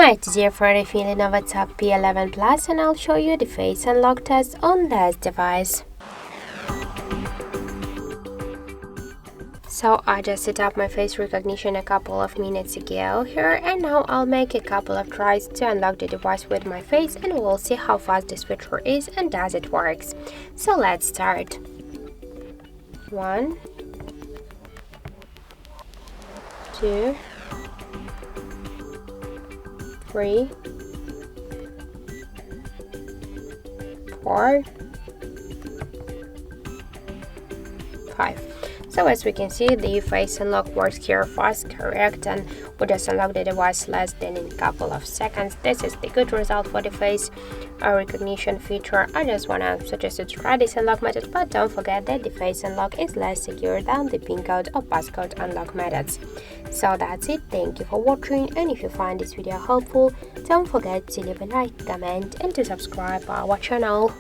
Hi, today for reviewing LENOVO Tab P11 Plus, and I'll show you the face unlock test on this device. So I just set up my face recognition a couple of minutes ago here, and now I'll make a couple of tries to unlock the device with my face, and we'll see how fast this feature is and does it works. So let's start. 1, 2, 3, 4, 5. So as we can see, the face unlock works here fast, correct, and we just unlock the device less than in a couple of seconds. This is the good result for the face recognition feature. I just wanna suggest you to try this unlock method, but don't forget that the face unlock is less secure than the PIN code or passcode unlock methods. So that's it. Thank you for watching, and if you find this video helpful, don't forget to leave a like, comment, and to subscribe our channel.